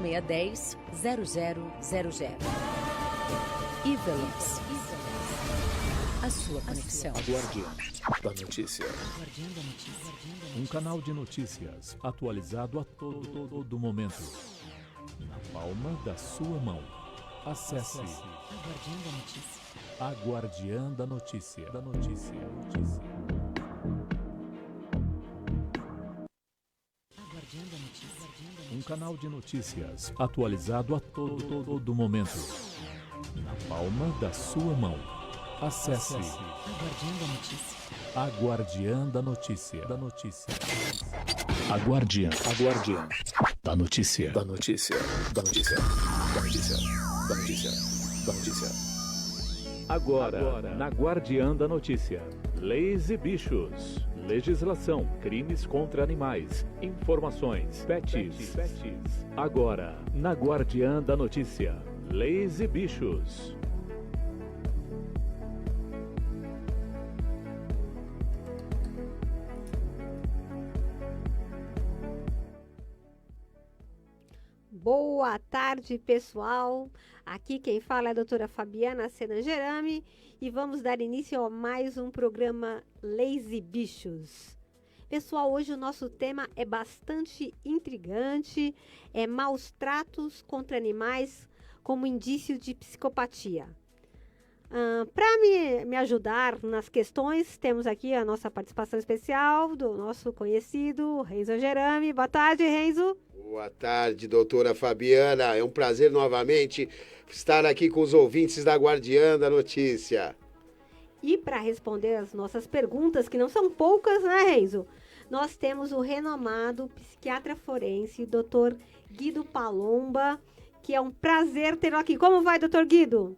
610-0000. Evelynx. A sua conexão. Guardiã da notícia. Um canal de notícias atualizado a todo momento. Na palma da sua mão. Acesse a Guardiã da Notícia. Um canal de notícias atualizado a todo momento. Na palma da sua mão. Acesse a Guardiã da Notícia. A Guardiã da Notícia. Agora, na Guardiã da Notícia. Leis e bichos. Legislação, crimes contra animais, informações, pets. Agora, na Guardiã da Notícia. Leis e bichos. Boa tarde, pessoal. Aqui quem fala é a doutora Fabiana Senangerami e vamos dar início a mais um programa Leis e Bichos. Pessoal, hoje o nosso tema é bastante intrigante, é maus tratos contra animais como indício de psicopatia. Para me ajudar nas questões, temos aqui a nossa participação especial do nosso conhecido Renzo Gerami. Boa tarde, Renzo. Boa tarde, doutora Fabiana. É um prazer novamente estar aqui com os ouvintes da Guardiã da Notícia. E para responder as nossas perguntas, que não são poucas, né, Renzo? Nós temos o renomado psiquiatra forense, Dr. Guido Palomba, que é um prazer tê-lo aqui. Como vai, Dr. Guido?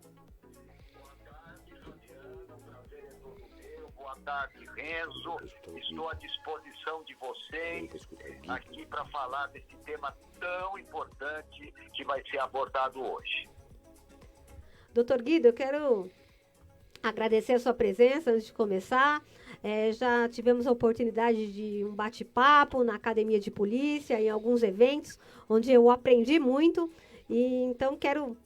Boa tarde, Renzo. Estou à disposição de vocês aqui para falar desse tema tão importante que vai ser abordado hoje. Doutor Guido, eu quero agradecer a sua presença antes de começar. Já tivemos a oportunidade de um bate-papo na Academia de Polícia, em alguns eventos, onde eu aprendi muito. E então quero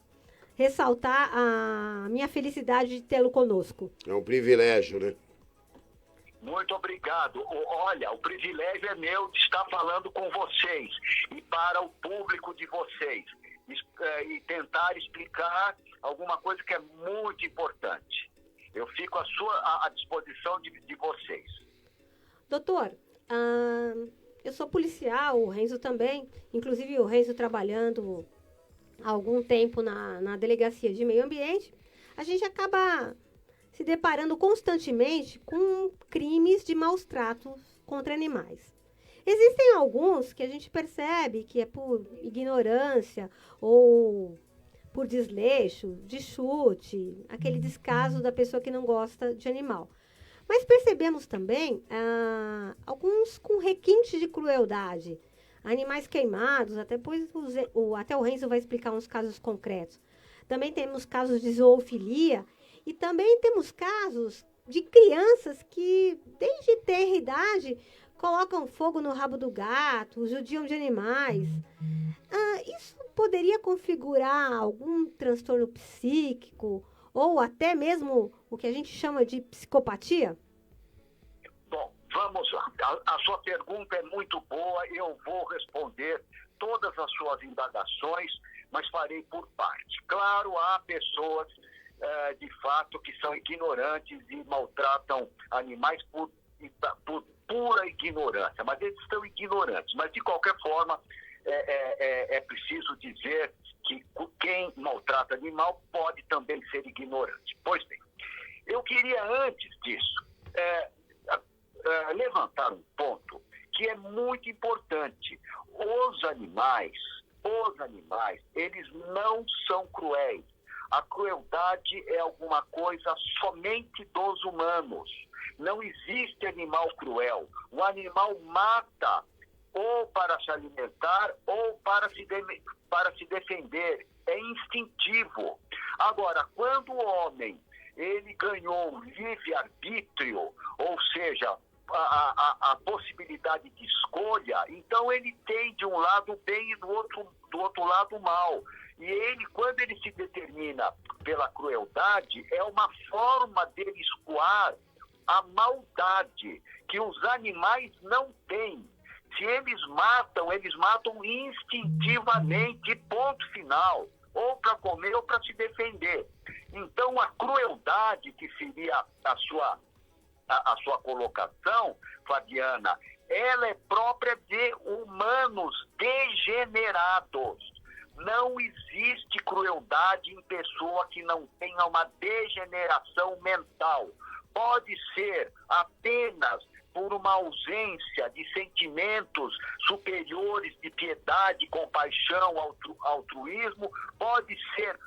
ressaltar a minha felicidade de tê-lo conosco. É um privilégio, né? Muito obrigado. Olha, o privilégio é meu de estar falando com vocês e para o público de vocês e tentar explicar alguma coisa que é muito importante. Eu fico à disposição de vocês. Doutor, eu sou policial, o Renzo também, inclusive o Renzo trabalhando há algum tempo na Delegacia de Meio Ambiente. A gente acaba se deparando constantemente com crimes de maus tratos contra animais. Existem alguns que a gente percebe que é por ignorância ou por desleixo, de chute, aquele descaso da pessoa que não gosta de animal. Mas percebemos também alguns com requinte de crueldade, animais queimados, até o Renzo vai explicar uns casos concretos. Também temos casos de zoofilia. E também temos casos de crianças que, desde tenra idade, colocam fogo no rabo do gato, judiam de animais. Isso poderia configurar algum transtorno psíquico ou até mesmo o que a gente chama de psicopatia? Bom, vamos lá. A sua pergunta é muito boa, eu vou responder todas as suas indagações, mas farei por parte. Claro, há pessoas de fato que são ignorantes e maltratam animais por pura ignorância, mas eles estão ignorantes. Mas de qualquer forma é preciso dizer que quem maltrata animal pode também ser ignorante. Pois bem, eu queria antes disso levantar um ponto que é muito importante. Os animais, eles não são cruéis. A crueldade é alguma coisa somente dos humanos. Não existe animal cruel. O animal mata ou para se alimentar ou para se defender. É instintivo. Agora, quando o homem ele ganhou um livre-arbítrio, ou seja, a possibilidade de escolha, então ele tem de um lado o bem e do outro do outro lado o mal. E ele, quando ele se determina pela crueldade, é uma forma dele escoar a maldade que os animais não têm. Se eles matam instintivamente, ponto final. Ou para comer ou para se defender. Então, a crueldade, que seria a sua colocação, Fabiana, ela é própria de humanos degenerados. Não existe crueldade em pessoa que não tenha uma degeneração mental. Pode ser apenas por uma ausência de sentimentos superiores de piedade, compaixão, altruísmo, pode ser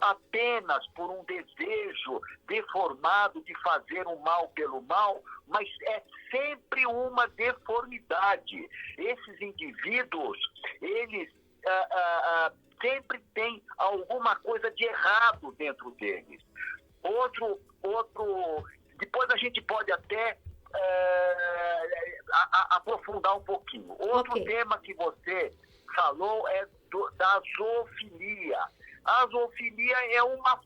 apenas por um desejo deformado de fazer o mal pelo mal, mas é sempre uma deformidade. Esses indivíduos, eles sempre têm alguma coisa de errado dentro deles. Depois a gente pode até aprofundar um pouquinho. Outro tema que você falou é da zoofilia. A zoofilia é uma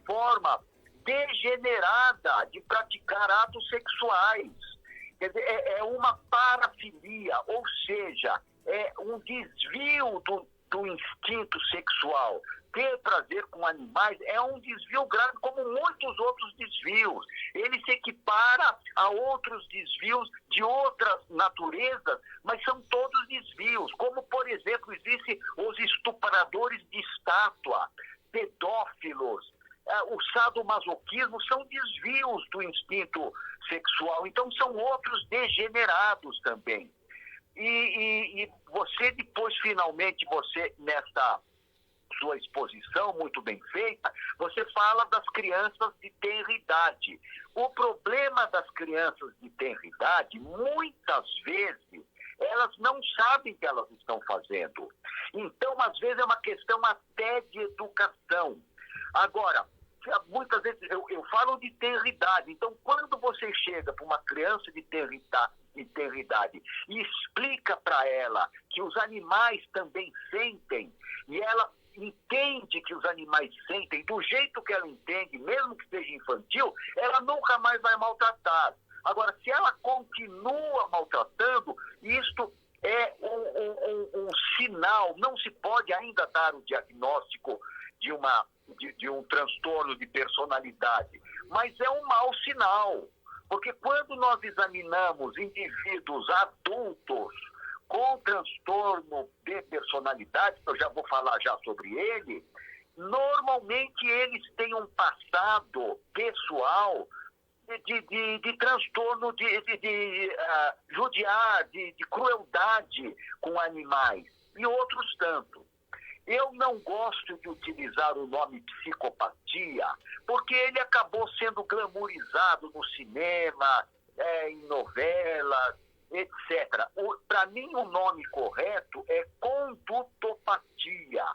forma degenerada de praticar atos sexuais. Quer dizer, é uma parafilia, ou seja, é um desvio do instinto sexual. Ter prazer com animais é um desvio grave, como muitos outros desvios. Ele se equipara a outros desvios de outras naturezas, mas são todos desvios. Como, por exemplo, existem os estupradores de estátua, pedófilos, o sadomasoquismo, são desvios do instinto sexual. Então, são outros degenerados também. E você, depois, finalmente, nesta sua exposição muito bem feita, você fala das crianças de tenra idade. O problema das crianças de tenra idade, muitas vezes, elas não sabem o que elas estão fazendo. Então, às vezes, é uma questão até de educação. Agora, muitas vezes eu falo de tenra idade. Então, quando você chega para uma criança de tenra idade e explica para ela que os animais também sentem, e ela entende que os animais sentem do jeito que ela entende, mesmo que seja infantil, ela nunca mais vai maltratar. Agora, se ela continua maltratando, isto é um sinal. Não se pode ainda dar o diagnóstico de um transtorno de personalidade, mas é um mau sinal. Porque quando nós examinamos indivíduos adultos com transtorno de personalidade, que eu já vou falar já sobre ele, normalmente eles têm um passado pessoal de transtorno, de judiar, de crueldade com animais, e outros tanto. Eu não gosto de utilizar o nome psicopatia, porque ele acabou sendo glamourizado no cinema, em novelas, etc. Para mim, o nome correto é condutopatia,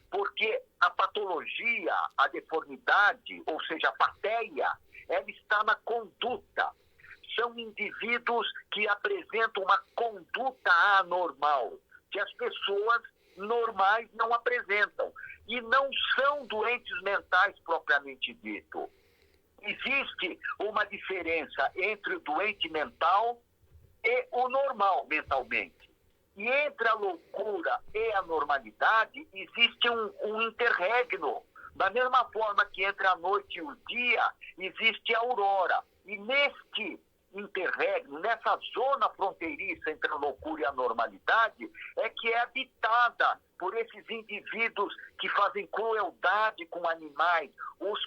porque a patologia, a deformidade, ou seja, a pateia, ela está na conduta. São indivíduos que apresentam uma conduta anormal, que as pessoas normais não apresentam. E não são doentes mentais propriamente dito. Existe uma diferença entre o doente mental e o normal mentalmente. E entre a loucura e a normalidade existe um interregno. Da mesma forma que entre a noite e o dia existe a aurora. E neste interregno, nessa zona fronteiriça entre a loucura e a normalidade, é que é habitada por esses indivíduos que fazem crueldade com animais, os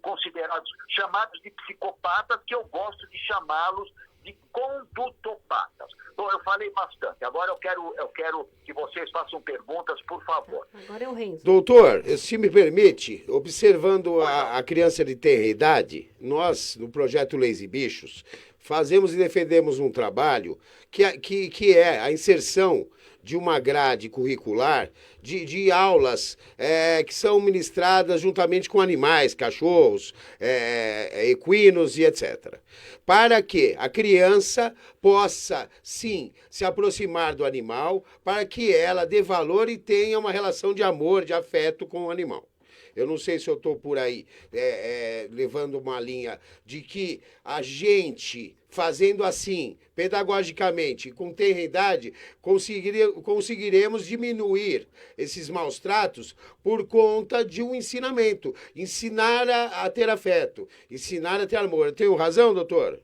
considerados, chamados de psicopatas, que eu gosto de chamá-los de condutopatas. Bom, eu falei bastante. Agora eu quero que vocês façam perguntas, por favor. Agora é o Renzo. Doutor, se me permite, observando a criança de tenra idade, nós, no projeto Leis e Bichos, fazemos e defendemos um trabalho que é a inserção de uma grade curricular de aulas que são ministradas juntamente com animais, cachorros, equinos e etc. Para que a criança possa, sim, se aproximar do animal, para que ela dê valor e tenha uma relação de amor, de afeto com o animal. Eu não sei se eu estou por aí levando uma linha de que a gente, fazendo assim, pedagogicamente, com tenra idade, conseguiremos diminuir esses maus tratos por conta de um ensinamento. Ensinar a ter afeto, ensinar a ter amor. Eu tenho razão, doutor?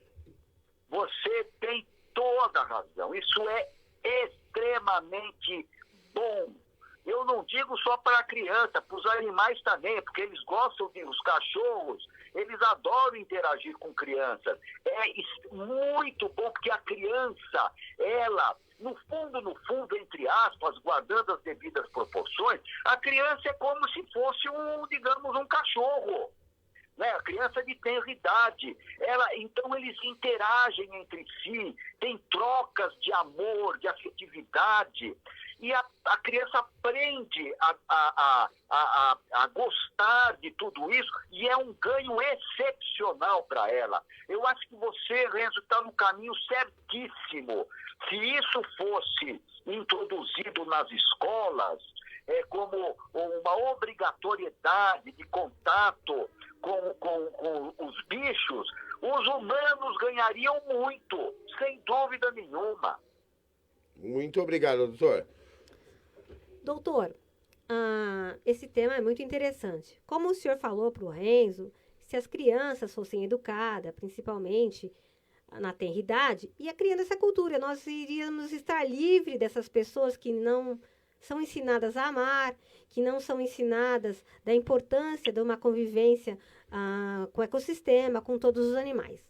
Você tem toda a razão. Isso é extremamente bom. Eu não digo só para a criança, para os animais também, porque eles gostam os cachorros, eles adoram interagir com crianças. É muito bom, porque a criança, ela, no fundo, entre aspas, guardando as devidas proporções, a criança é como se fosse digamos, um cachorro. Né? A criança de tenra idade, então eles interagem entre si, tem trocas de amor, de afetividade, e a criança aprende a gostar de tudo isso, e é um ganho excepcional para ela. Eu acho que você, Renzo, está no caminho certíssimo. Se isso fosse introduzido nas escolas, como uma obrigatoriedade de contato com os bichos, os humanos ganhariam muito, sem dúvida nenhuma. Muito obrigado, doutor. Doutor, esse tema é muito interessante. Como o senhor falou para o Renzo, se as crianças fossem educadas, principalmente na tenra idade, ia criando essa cultura. Nós iríamos estar livres dessas pessoas que não são ensinadas a amar, que não são ensinadas da importância de uma convivência com o ecossistema, com todos os animais.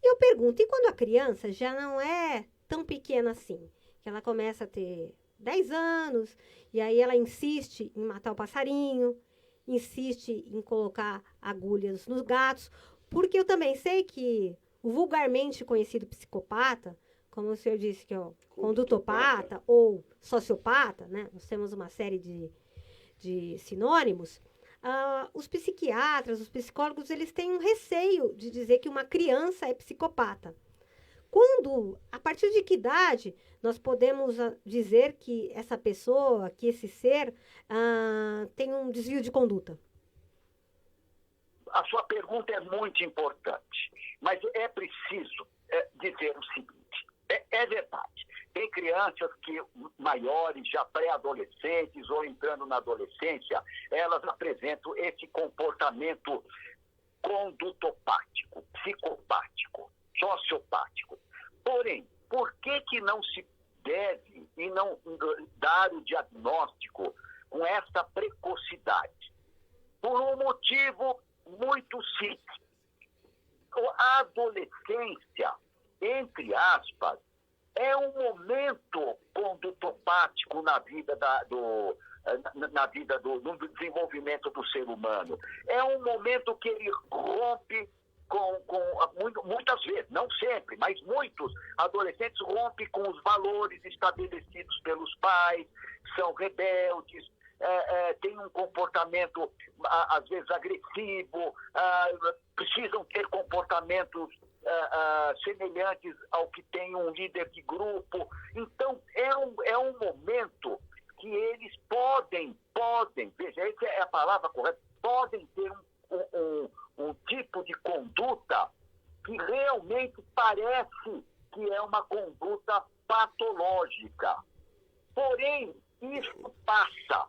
E eu pergunto, e quando a criança já não é tão pequena assim, que ela começa a ter 10 anos, e aí ela insiste em matar o passarinho, insiste em colocar agulhas nos gatos, porque eu também sei que o vulgarmente conhecido psicopata, como o senhor disse que é o condutopata ou sociopata, né? Nós temos uma série de sinônimos. Os psiquiatras, os psicólogos, eles têm um receio de dizer que uma criança é psicopata. A partir de que idade nós podemos dizer que essa pessoa, que esse ser, tem um desvio de conduta? A sua pergunta é muito importante, mas é preciso dizer o seguinte. É verdade. Tem crianças que, maiores, já pré-adolescentes ou entrando na adolescência, elas apresentam esse comportamento condutopático, psicopático, sociopático. Porém, por que não se deve e não dar o diagnóstico com essa precocidade? Por um motivo muito simples. A adolescência, entre aspas, é um momento condutopático na vida do desenvolvimento do ser humano. É um momento que ele rompe muitas vezes, não sempre, mas muitos adolescentes rompem com os valores estabelecidos pelos pais, são rebeldes, têm um comportamento, às vezes, agressivo, precisam ter comportamentos semelhantes ao que tem um líder de grupo. Então, é um momento que eles podem, veja, essa é a palavra correta, podem ter um tipo de conduta que realmente parece que é uma conduta patológica. Porém, isso passa.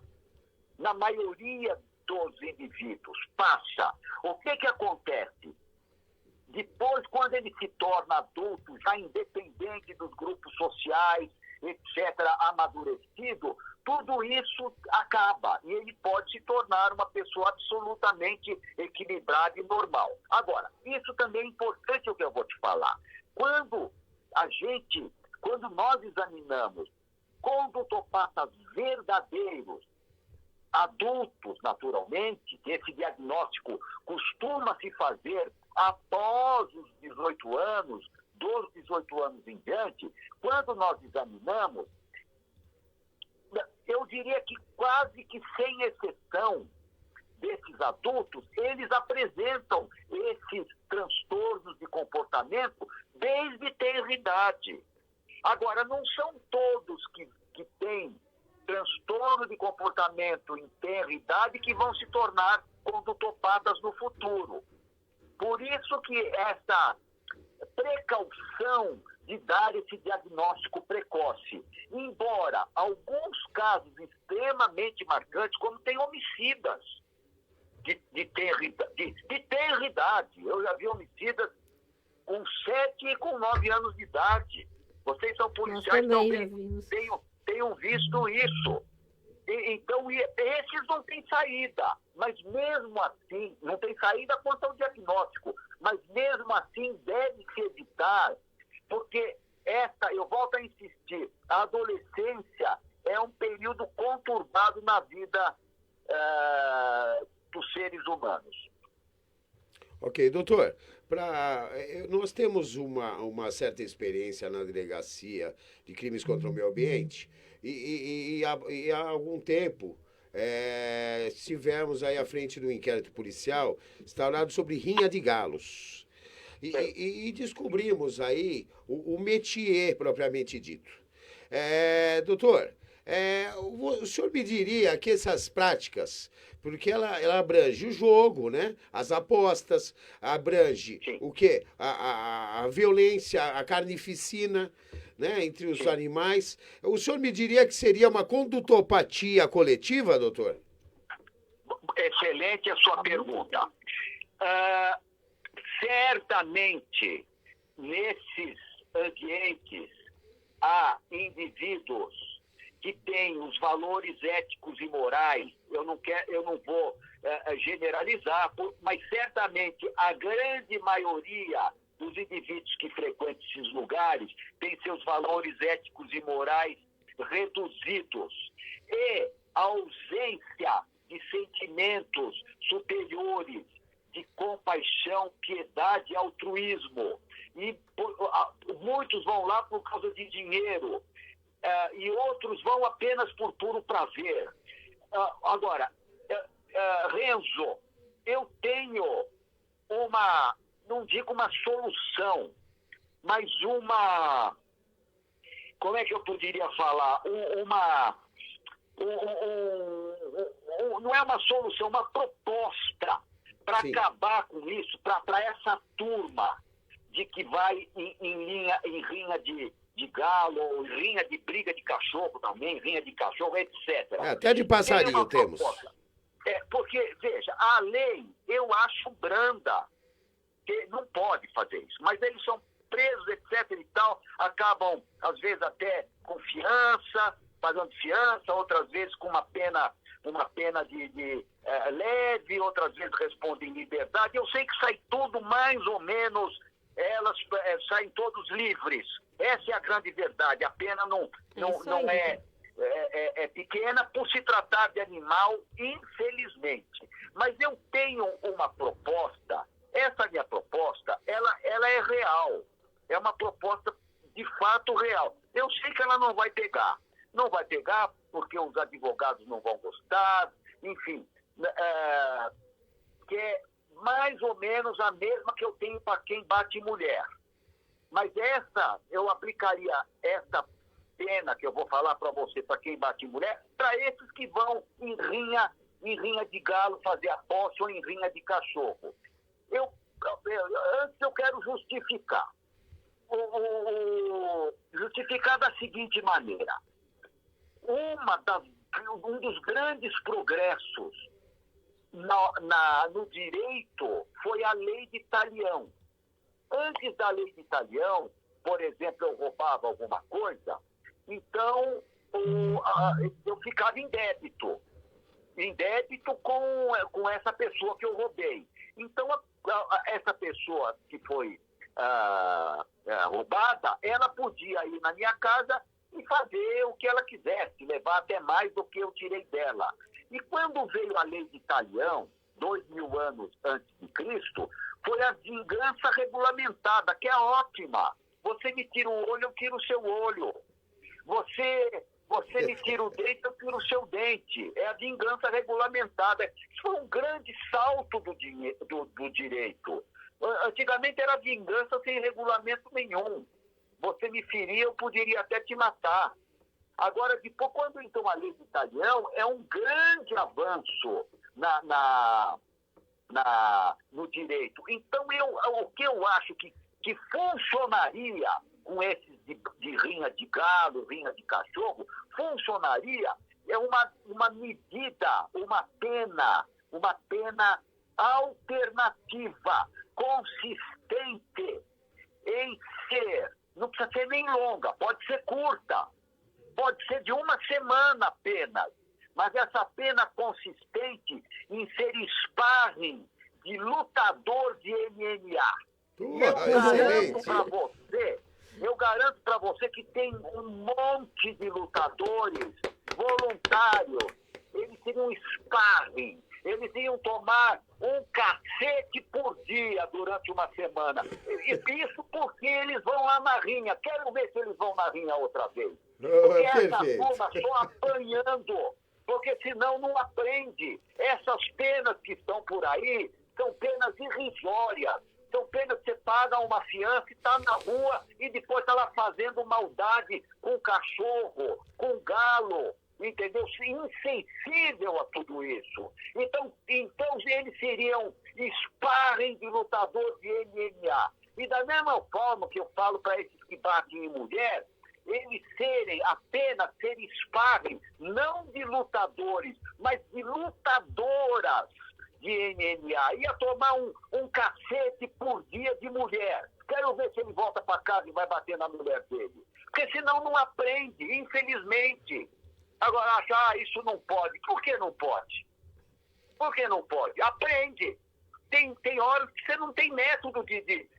Na maioria dos indivíduos, passa. O que acontece? Depois, quando ele se torna adulto, já independente dos grupos sociais, etc., amadurecido, tudo isso acaba e ele pode se tornar uma pessoa absolutamente equilibrada e normal. Agora, isso também é importante o que eu vou te falar. Quando nós examinamos condutopatas verdadeiros, adultos, naturalmente, esse diagnóstico costuma se fazer após os 18 anos, dos 18 anos em diante, quando nós examinamos, eu diria que quase que sem exceção desses adultos, eles apresentam esses transtornos de comportamento desde tenra idade. Agora, não são todos que têm transtorno de comportamento em tenra idade que vão se tornar condutopatas no futuro. Por isso que essa precaução de dar esse diagnóstico precoce, embora alguns casos extremamente marcantes, como tem homicidas de tenra idade. Eu já vi homicidas com 7 e com 9 anos de idade. Vocês são policiais, talvez tenham visto isso. Então, esses não têm saída. Mas mesmo assim, não tem saída quanto ao diagnóstico. Mas mesmo assim, deve se evitar, porque eu volto a insistir, a adolescência é um período conturbado na vida dos seres humanos. Ok, doutor, nós temos uma certa experiência na delegacia de crimes contra o meio ambiente e há algum tempo estivemos aí à frente do inquérito policial instaurado sobre rinha de galos e descobrimos aí o métier propriamente dito. Doutor, o senhor me diria que essas práticas, porque ela abrange o jogo, né? As apostas, abrange o quê? A violência, a carnificina, né? Entre os animais. O senhor me diria que seria uma condutopatia coletiva, doutor? Excelente a sua pergunta. Certamente, nesses ambientes, há indivíduos que têm os valores éticos e morais. Eu não vou generalizar, mas certamente a grande maioria dos indivíduos que frequentam esses lugares tem seus valores éticos e morais reduzidos. E a ausência de sentimentos superiores de compaixão, piedade e altruísmo. E muitos vão lá por causa de dinheiro, e outros vão apenas por puro prazer. Agora, Renzo, eu tenho não digo uma solução, mas como é que eu poderia falar? Não é uma solução, uma proposta para acabar com isso, para essa turma de que vai em rinha de galo, ou rinha de briga de cachorro também, rinha de cachorro, etc. Até de passarinho temos. Porque, veja, a lei eu acho branda, que não pode fazer isso, mas eles são presos, etc. e tal, acabam, às vezes, até com fiança, pagando fiança, outras vezes com uma pena de leve, outras vezes respondem em liberdade. Eu sei que sai tudo mais ou menos, elas saem todos livres. Essa é a grande verdade. A pena não é pequena por se tratar de animal, infelizmente. Mas eu tenho uma proposta. Essa minha proposta, ela é real. É uma proposta de fato real. Eu sei que ela não vai pegar. Não vai pegar porque os advogados não vão gostar, enfim. Que é mais ou menos a mesma que eu tenho para quem bate mulher. Mas eu aplicaria essa pena que eu vou falar para você, para quem bate mulher, para esses que vão em rinha de galo fazer aposta ou em rinha de cachorro. Antes eu quero justificar. Justificar da seguinte maneira. Um dos grandes progressos no direito foi a lei de talião. Antes da lei de talião, por exemplo, eu roubava alguma coisa, então eu ficava em débito com essa pessoa que eu roubei. Então, essa pessoa que foi roubada, ela podia ir na minha casa e fazer o que ela quisesse, levar até mais do que eu tirei dela. E quando veio a lei de talião, 2000 anos antes de Cristo, foi a vingança regulamentada, que é ótima. Você me tira o olho, eu tiro o seu olho. Você você me tira o dente, eu tiro o seu dente. É a vingança regulamentada. Isso foi um grande salto do direito. Antigamente era vingança sem regulamento nenhum. Você me feria, eu poderia até te matar. Agora, depois, quando então a lei do Italião, é um grande avanço no direito. Então, o que eu acho que funcionaria com esses de rinha de galo, rinha de cachorro, funcionaria é uma medida, uma pena alternativa, consistente em ser, não precisa ser nem longa, pode ser curta, pode ser de uma semana apenas, mas essa pena consistente em ser sparring de lutador de MMA. Eu garanto para você que tem um monte de lutadores voluntários. Eles teriam sparring. Eles iam tomar um cacete por dia durante uma semana. Isso porque eles vão lá na rinha. Quero ver se eles vão na rinha outra vez. Porque essa turma só apanhando. Porque senão não aprende. Essas penas que estão por aí são penas irrisórias. São penas que você paga uma fiança e está na rua e depois está lá fazendo maldade com cachorro, com galo, entendeu? Insensível a tudo isso. Então eles seriam sparring de lutador de MMA. E da mesma forma que eu falo para esses que batem em mulher, eles apenas serem sparring, não de lutadores, mas de lutadoras de MMA. Ia tomar um cacete por dia de mulher. Quero ver se ele volta para casa e vai bater na mulher dele. Porque senão não aprende, infelizmente. Agora, achar isso não pode. Por que não pode? Por que não pode? Aprende. Tem horas que você não tem método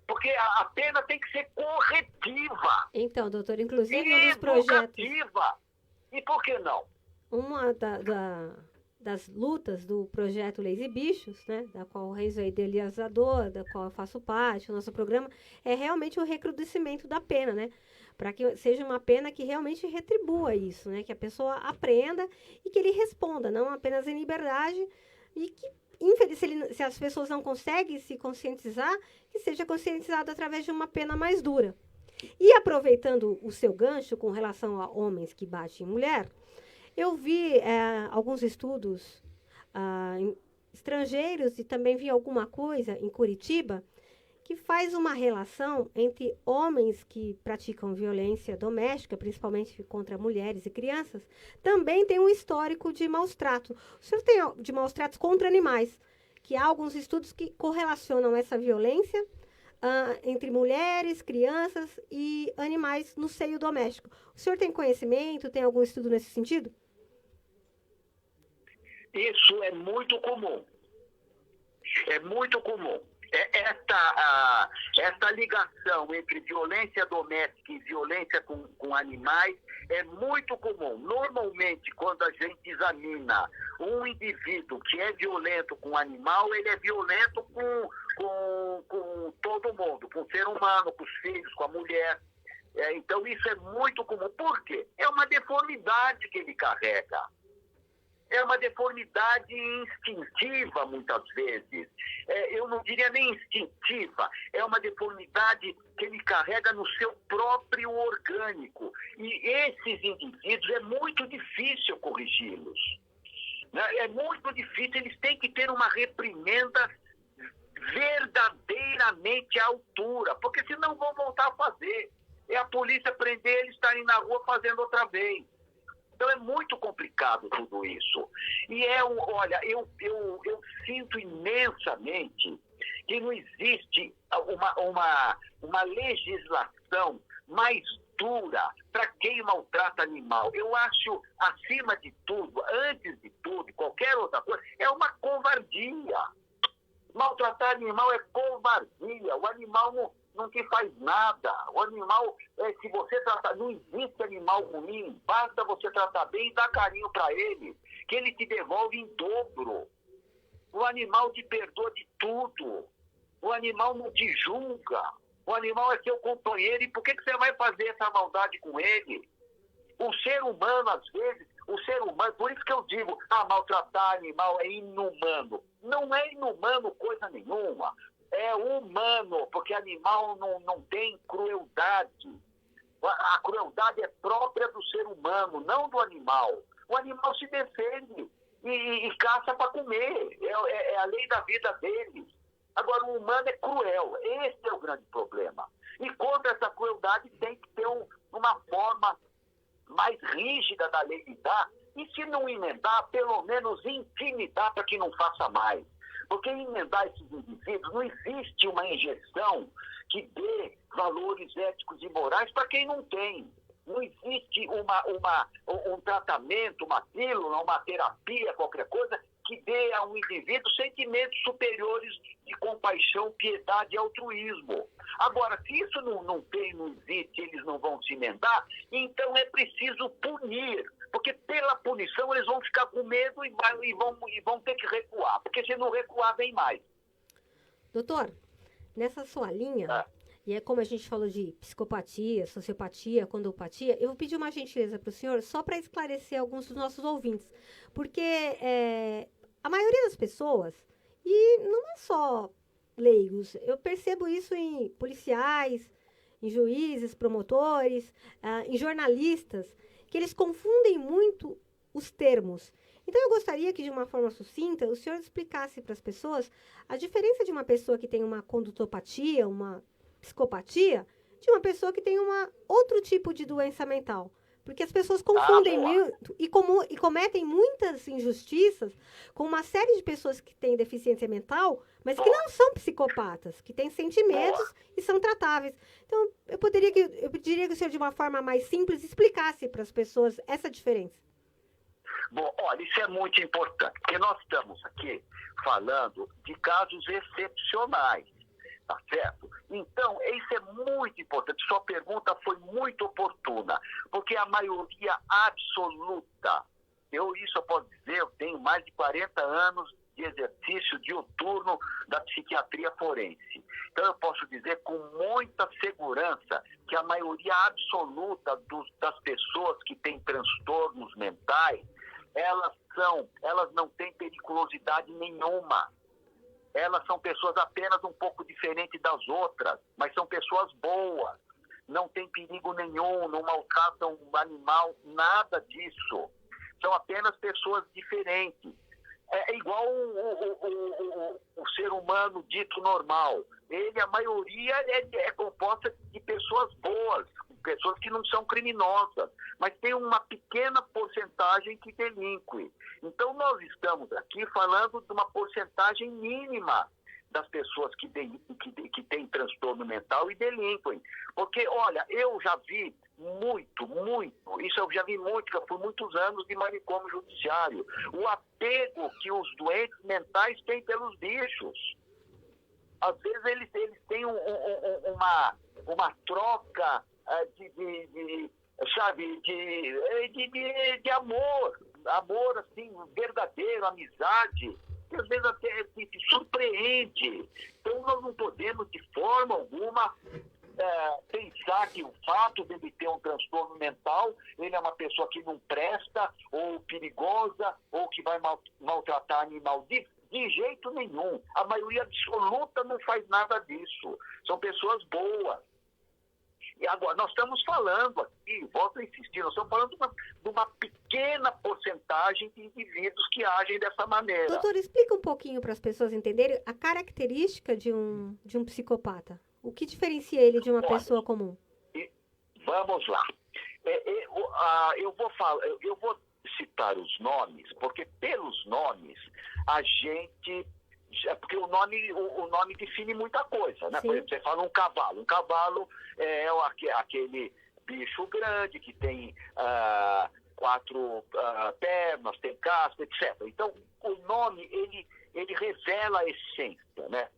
porque a pena tem que ser corretiva. Então, doutor, inclusive um dos projetos... E por que não? Uma das lutas do projeto Leis e Bichos, né, da qual o Renzo é idealizador, da qual eu faço parte, o nosso programa, é realmente o recrudescimento da pena, né? Para que seja uma pena que realmente retribua isso, né? Que a pessoa aprenda e que ele responda, não apenas em liberdade, e que, infelizmente, se as pessoas não conseguem se conscientizar, que seja conscientizado através de uma pena mais dura. E aproveitando o seu gancho com relação a homens que batem em mulher, eu vi alguns estudos estrangeiros e também vi alguma coisa em Curitiba que faz uma relação entre homens que praticam violência doméstica, principalmente contra mulheres e crianças, também tem um histórico de maus-tratos. O senhor tem de maus-tratos contra animais, que há alguns estudos que correlacionam essa violência entre mulheres, crianças e animais no seio doméstico. O senhor tem conhecimento, tem algum estudo nesse sentido? Isso é muito comum. É muito comum. Esta ligação entre violência doméstica e violência com animais é muito comum. Normalmente, quando a gente examina um indivíduo que é violento com animal, ele é violento com todo mundo, com o ser humano, com os filhos, com a mulher. Então, isso é muito comum. Por quê? É uma deformidade que ele carrega. É uma deformidade instintiva, muitas vezes. Eu não diria nem instintiva. É uma deformidade que ele carrega no seu próprio orgânico. E esses indivíduos é muito difícil corrigi-los. É muito difícil. Eles têm que ter uma reprimenda verdadeiramente à altura. Porque senão vão voltar a fazer. É a polícia prender eles estarem na rua fazendo outra vez. Então é muito complicado tudo isso. E olha, eu sinto imensamente que não existe uma legislação mais dura para quem maltrata animal. Eu acho, acima de tudo, antes de tudo, qualquer outra coisa, é uma covardia. Maltratar animal é covardia. O animal não te faz nada. O animal, se você tratar, não existe animal ruim, basta você tratar bem e dar carinho para ele, que ele te devolve em dobro. O animal te perdoa de tudo. O animal não te julga. O animal é seu companheiro. E por que você vai fazer essa maldade com ele? O ser humano, às vezes, por isso que eu digo, maltratar animal é inumano. Não é inumano coisa nenhuma. É humano, porque animal não tem crueldade. A crueldade é própria do ser humano, não do animal. O animal se defende e caça para comer. É a lei da vida deles. Agora, o humano é cruel. Esse é o grande problema. E contra essa crueldade tem que ter uma forma mais rígida da lei lidar. E se não emendar, pelo menos intimidar para que não faça mais. Porque emendar esses indivíduos, não existe uma injeção que dê valores éticos e morais para quem não tem. Não existe um tratamento, uma pílula, uma terapia, qualquer coisa, que dê a um indivíduo sentimentos superiores de compaixão, piedade e altruísmo. Agora, se isso não existe, eles não vão se emendar, então é preciso punir. Porque pela punição eles vão ficar com medo e vão ter que recuar. Porque se não recuar, vem mais. Doutor, nessa sua linha, e é como a gente falou de psicopatia, sociopatia, condopatia, eu vou pedir uma gentileza para o senhor só para esclarecer alguns dos nossos ouvintes. Porque a maioria das pessoas, e não é só leigos, eu percebo isso em policiais, em juízes, promotores, em jornalistas, que eles confundem muito os termos. Então, eu gostaria que, de uma forma sucinta, o senhor explicasse para as pessoas a diferença de uma pessoa que tem uma condutopatia, uma psicopatia, de uma pessoa que tem outro tipo de doença mental. Porque as pessoas confundem muito e cometem muitas injustiças com uma série de pessoas que têm deficiência mental, mas que não são psicopatas, que têm sentimentos e são tratáveis. Então, eu pediria que o senhor, de uma forma mais simples, explicasse para as pessoas essa diferença. Bom, olha, isso é muito importante, porque nós estamos aqui falando de casos excepcionais. Tá certo? Então, isso é muito importante. Sua pergunta foi muito oportuna, porque a maioria absoluta, isso eu posso dizer, eu tenho mais de 40 anos de exercício diuturno da psiquiatria forense. Então, eu posso dizer com muita segurança que a maioria absoluta das pessoas que têm transtornos mentais, elas não têm periculosidade nenhuma. Elas são pessoas apenas um pouco diferentes das outras, mas são pessoas boas, não tem perigo nenhum, não maltratam o animal, nada disso. São apenas pessoas diferentes. É igual o ser humano dito normal. A maioria é composta de pessoas boas, pessoas que não são criminosas, mas tem uma pequena porcentagem que delinque. Então, nós estamos aqui falando de uma porcentagem mínima das pessoas que têm transtorno mental e delinquem. Porque, olha, eu já vi muito, isso eu já vi muito, que eu fui muitos anos de manicômio judiciário, o apego que os doentes mentais têm pelos bichos. Às vezes eles têm uma troca de amor assim, verdadeiro, amizade, que às vezes até se surpreende. Então nós não podemos de forma alguma pensar que o fato de ele ter um transtorno mental, ele é uma pessoa que não presta, ou perigosa, ou que vai maltratar animal. De jeito nenhum. A maioria absoluta não faz nada disso. São pessoas boas. E agora, nós estamos falando aqui, volto a insistir, nós estamos falando de uma pequena porcentagem de indivíduos que agem dessa maneira. Doutor, explica um pouquinho para as pessoas entenderem a característica de um psicopata. O que diferencia ele de uma pessoa comum? Vamos lá. Eu vou citar os nomes, porque pelos nomes a gente... Porque o nome define muita coisa, né? Sim. Por exemplo, você fala um cavalo. Um cavalo é aquele bicho grande que tem 4 pernas, tem casca, etc. Então, o nome, ele revela a essência, né?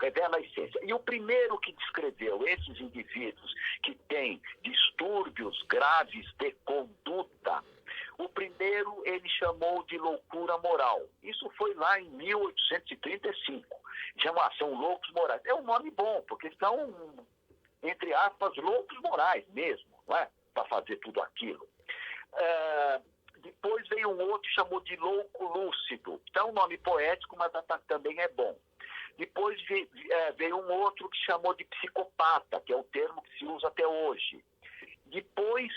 Revela a essência. E o primeiro que descreveu esses indivíduos que têm distúrbios graves de conduta, o primeiro ele chamou de loucura moral. Isso foi lá em 1835. São loucos morais. É um nome bom, porque são, entre aspas, loucos morais mesmo. não é? Para fazer tudo aquilo. Depois veio um outro que chamou de louco lúcido. Então, é um nome poético, mas também é bom. Depois veio um outro que chamou de psicopata, que é o termo que se usa até hoje. Depois,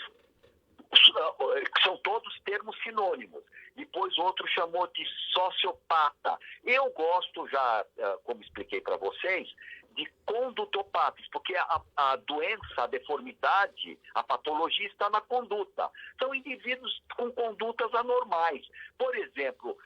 são todos termos sinônimos. Depois outro chamou de sociopata. Eu gosto já, como expliquei para vocês, de condutopatas, porque a doença, a deformidade, a patologia está na conduta. São indivíduos com condutas anormais. Por exemplo,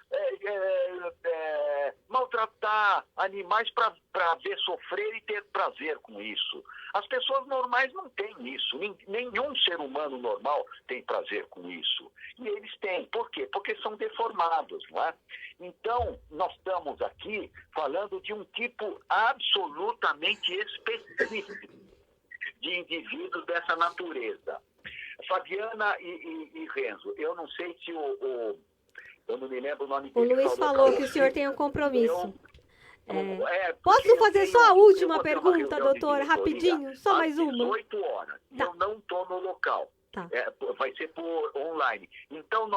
maltratar animais para ver sofrer e ter prazer com isso. As pessoas normais não têm isso. Nenhum ser humano normal tem prazer com isso. E eles têm. Por quê? Porque são deformados, não é? Então, nós estamos aqui falando de um tipo absolutamente específico de indivíduos dessa natureza. Fabiana e Renzo, eu não sei se eu não me lembro o nome O dele. Luiz falou que o senhor tem um compromisso. Posso porque fazer só a última eu vou ter uma pergunta, reunião de doutor? diretoria Rapidinho, só mais às uma. 18 horas. Tá. Eu não estou no local. Tá. Vai ser por online. Então,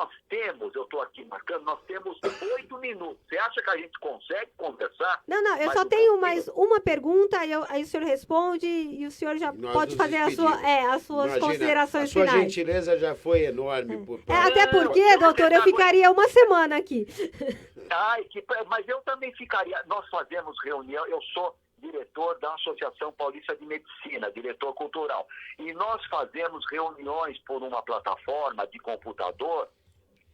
eu estou aqui marcando, nós temos 8 minutos. Você acha que a gente consegue conversar? Não, eu Mais só um tenho pouquinho? mais uma pergunta, aí o senhor responde e o senhor já Nós pode nos fazer as despedimos. suas Imagina, considerações a sua finais. gentileza já foi enorme. Até porque, doutor, eu ficaria uma semana aqui. Mas eu também ficaria. Nós fazemos reunião, eu sou diretor da Associação Paulista de Medicina, diretor cultural. E nós fazemos reuniões por uma plataforma de computador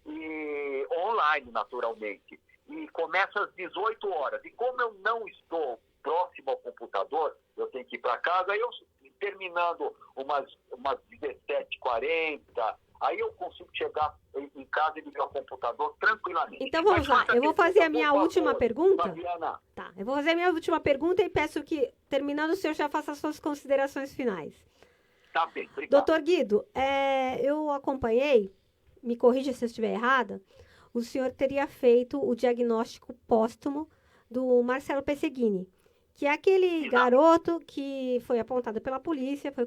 e online, naturalmente. E começa às 18 horas. E como eu não estou próximo ao computador, eu tenho que ir para casa, eu terminando umas 17h40, aí eu consigo chegar em casa e ligar o computador tranquilamente. Então vamos lá, eu vou fazer a minha última pergunta. Fabiana. Tá, eu vou fazer a minha última pergunta e peço que, terminando, o senhor já faça as suas considerações finais. Tá bem, obrigado. Doutor Guido, eu acompanhei, me corrija se eu estiver errada, o senhor teria feito o diagnóstico póstumo do Marcelo Pesseguini, que é aquele garoto que foi apontado pela polícia, foi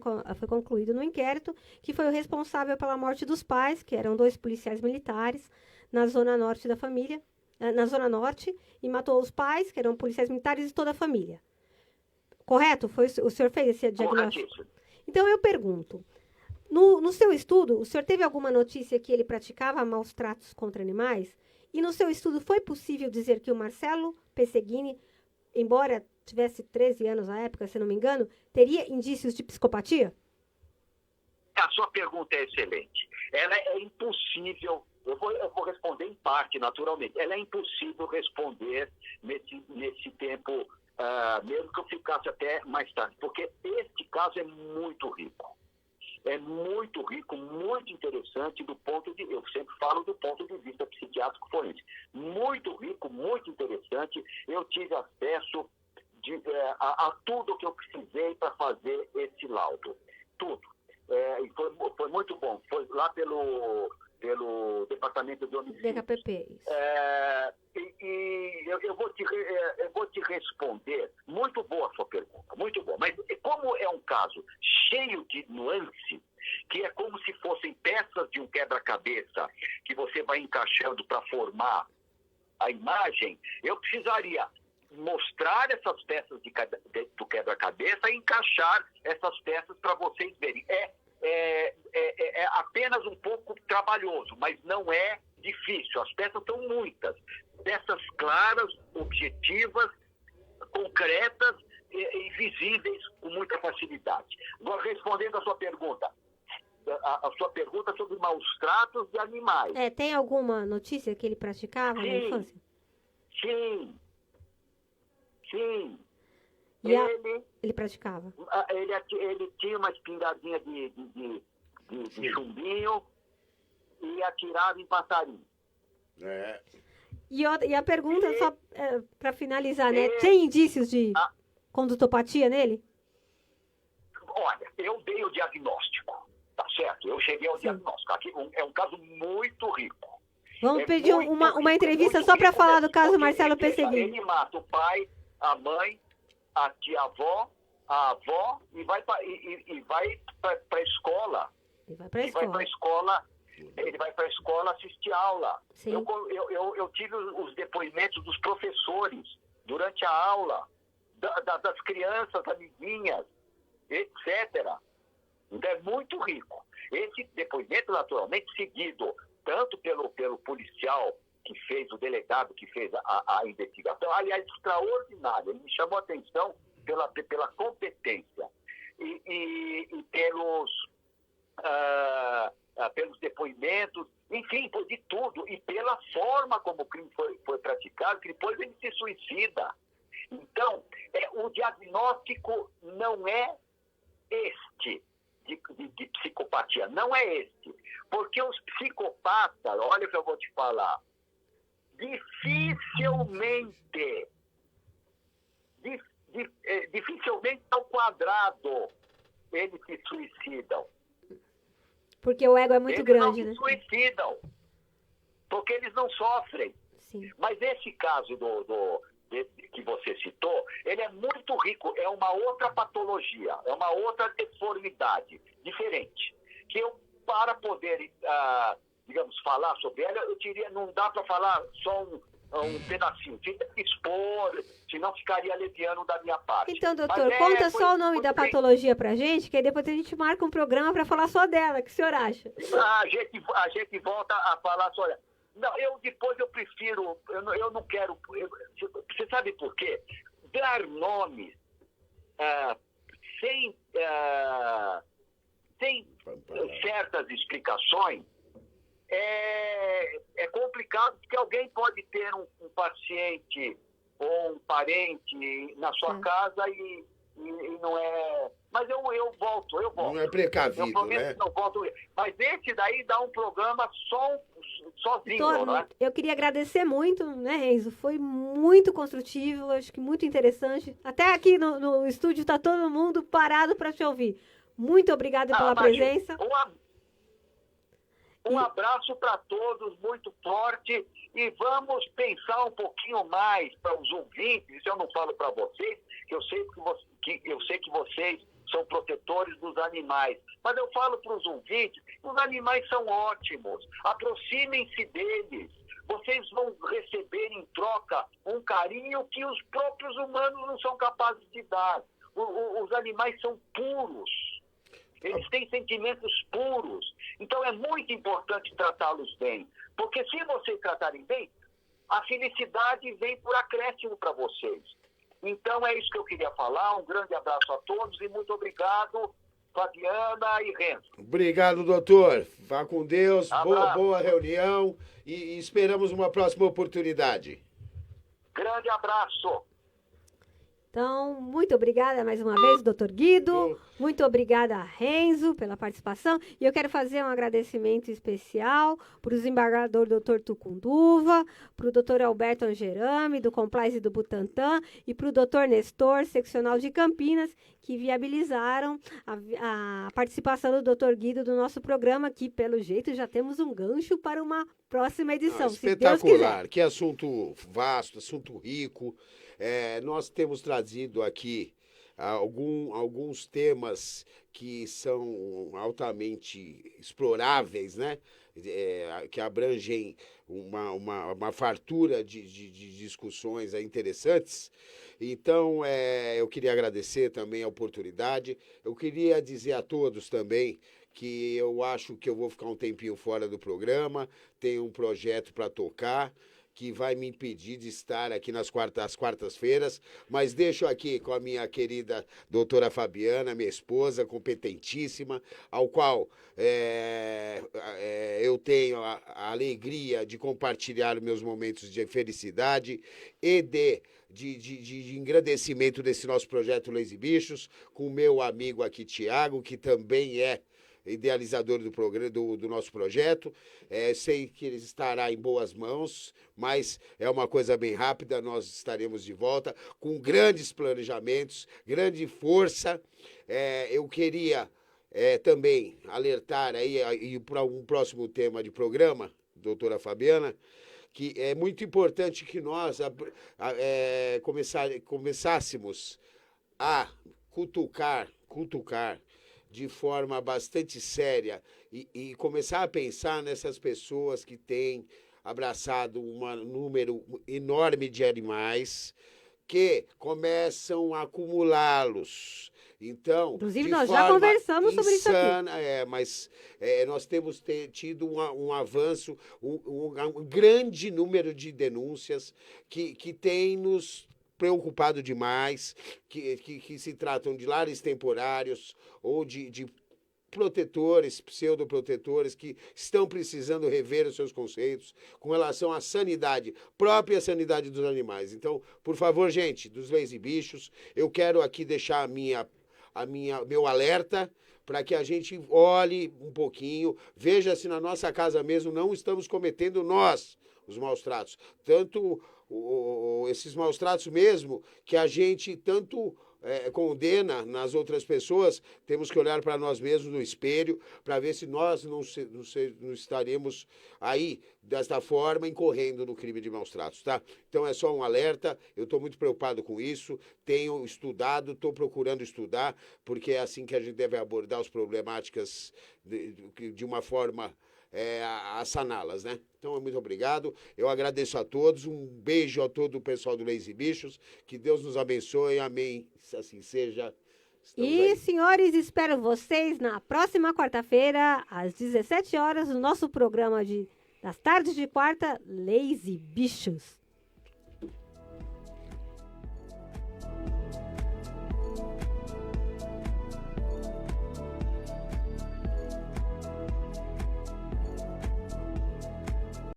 concluído no inquérito, que foi o responsável pela morte dos pais, que eram 2 policiais militares, na zona norte da família, na zona norte, e matou os pais, que eram policiais militares, e toda a família. Correto? O senhor fez esse diagnóstico? Corretíssimo. Então, eu pergunto, no seu estudo, o senhor teve alguma notícia que ele praticava maus tratos contra animais? E no seu estudo, foi possível dizer que o Marcelo Pesseguini, embora tivesse 13 anos na época, se não me engano, teria indícios de psicopatia? A sua pergunta é excelente. Ela é impossível, eu vou responder em parte, naturalmente. Ela é impossível responder nesse tempo, mesmo que eu ficasse até mais tarde, porque este caso é muito rico. É muito rico, muito interessante eu sempre falo do ponto de vista psiquiátrico forense. Muito rico, muito interessante. Eu tive acesso a tudo que eu precisei para fazer esse laudo. Tudo. E foi muito bom. Foi lá pelo Departamento de Homicídio. DHPP, isso. Eu vou te responder. Muito boa a sua pergunta, muito boa. Mas como é um caso cheio de nuance, que é como se fossem peças de um quebra-cabeça que você vai encaixando para formar a imagem, eu precisaria mostrar essas peças do quebra-cabeça e encaixar essas peças para vocês verem. É apenas um pouco trabalhoso, mas não é difícil. As peças são muitas. Peças claras, objetivas, concretas e visíveis com muita facilidade. Agora, respondendo a sua pergunta, sobre maus tratos de animais. Tem alguma notícia que ele praticava na infância? Sim. E ele praticava? Ele tinha uma espingardinha de chumbinho e atirava em passarinho. E a pergunta, só para finalizar, né? Tem indícios de condutopatia nele? Olha, eu dei o diagnóstico, tá certo? Eu cheguei ao diagnóstico. Aqui é um caso muito rico. Vamos pedir uma entrevista só para falar do caso Marcelo Pesseguini. Ele mata o pai, a mãe, a tia-avó, a avó e vai para a escola Ele vai para a Ele vai para a escola. ele vai para a escola assistir aula. Sim. Eu tive os depoimentos dos professores durante a aula, das crianças, amiguinhas, etc. Então é muito rico. Esse depoimento, naturalmente, seguido tanto pelo policial que fez, o delegado que fez a investigação, aliás, extraordinário. Ele me chamou a atenção pela competência e pelos depoimentos, enfim, de tudo, e pela forma como o crime foi praticado, que depois ele se suicida. Então, o diagnóstico não é este de psicopatia, não é este. Porque os psicopatas, olha o que eu vou te falar, dificilmente ao quadrado eles se suicidam. Porque o ego é muito grande, né? Eles não se suicidam, porque eles não sofrem. Sim. Mas esse caso que você citou, ele é muito rico, é uma outra patologia, é uma outra deformidade diferente. Que para poder, digamos, falar sobre ela, eu diria, não dá para falar só um pedacinho, tinha que expor, senão ficaria leviano da minha parte. Então, doutor, conta só o nome da patologia pra gente, que aí depois a gente marca um programa para falar só dela. O que o senhor acha? A gente volta a falar só. Não, eu prefiro, eu não quero. Você sabe por quê? Dar nomes sem certas explicações é complicado, porque alguém pode ter um paciente ou um parente na sua casa e não é. Mas eu volto. Não é precavido, eu prometo, né? Não volto. Mas esse daí dá um programa sozinho, Doutor, não é? eu queria agradecer muito, né, Renzo? Foi muito construtivo, acho que muito interessante. Até aqui no estúdio está todo mundo parado para te ouvir. Muito obrigada pela presença. Um abraço para todos, muito forte, e vamos pensar um pouquinho mais para os ouvintes. Isso eu não falo para vocês, que eu sei que vocês são protetores dos animais, mas eu falo para os ouvintes, os animais são ótimos, aproximem-se deles. Vocês vão receber em troca um carinho que os próprios humanos não são capazes de dar. Os animais são puros. Eles têm sentimentos puros. Então é muito importante tratá-los bem. Porque se vocês tratarem bem, a felicidade vem por acréscimo para vocês. Então é isso que eu queria falar. Um grande abraço a todos e muito obrigado, Fabiana e Renzo. Obrigado, doutor. Vá com Deus. Abraço. Boa reunião e esperamos uma próxima oportunidade. Grande abraço. Então, muito obrigada mais uma vez, doutor Guido. Muito obrigada, Renzo, pela participação. E eu quero fazer um agradecimento especial para o desembargador doutor Tucunduva, para o doutor Alberto Angerame, do Complice do Butantan, e para o doutor Nestor, seccional de Campinas, que viabilizaram a participação do doutor Guido do nosso programa, que, pelo jeito, já temos um gancho para uma próxima edição, se Deus quiser. Espetacular, que assunto vasto, assunto rico. Nós temos trazido aqui alguns temas que são altamente exploráveis, né? Que abrangem uma fartura de discussões interessantes. Então, eu queria agradecer também a oportunidade. Eu queria dizer a todos também que eu acho que eu vou ficar um tempinho fora do programa, tenho um projeto para tocar, que vai me impedir de estar aqui às quartas-feiras, mas deixo aqui com a minha querida doutora Fabiana, minha esposa, competentíssima, ao qual eu tenho a alegria de compartilhar os meus momentos de felicidade e de engrandecimento desse nosso projeto Leis e Bichos, com o meu amigo aqui, Tiago, que também é idealizador do nosso projeto. Sei que ele estará em boas mãos, mas é uma coisa bem rápida. Nós estaremos de volta com grandes planejamentos, grande força. Eu queria também alertar aí para um próximo tema de programa, doutora Fabiana, que é muito importante que nós começássemos a cutucar de forma bastante séria e começar a pensar nessas pessoas que têm abraçado um número enorme de animais que começam a acumulá-los. Então, Inclusive, de nós já forma conversamos sobre isso aqui. insana, mas nós temos tido um avanço, um grande número de denúncias que tem nos preocupado demais, que se tratam de lares temporários ou de protetores, pseudoprotetores, que estão precisando rever os seus conceitos com relação à sanidade, própria sanidade dos animais. Então, por favor, gente, dos Leis e Bichos, eu quero aqui deixar meu alerta para que a gente olhe um pouquinho, veja se na nossa casa mesmo não estamos cometendo nós os maus tratos. Tanto esses maus tratos mesmo que a gente tanto condena nas outras pessoas, temos que olhar para nós mesmos no espelho para ver se nós não estaremos aí, desta forma, incorrendo no crime de maus tratos, tá? Então é só um alerta, eu estou muito preocupado com isso, tenho estudado, estou procurando estudar, porque é assim que a gente deve abordar as problemáticas de uma forma a saná-las, né? Então, muito obrigado. Eu agradeço a todos. Um beijo a todo o pessoal do Leis e Bichos. Que Deus nos abençoe. Amém. Se assim seja. E, senhores, espero vocês na próxima quarta-feira, às 17 horas, no nosso programa das tardes de quarta, Leis e Bichos.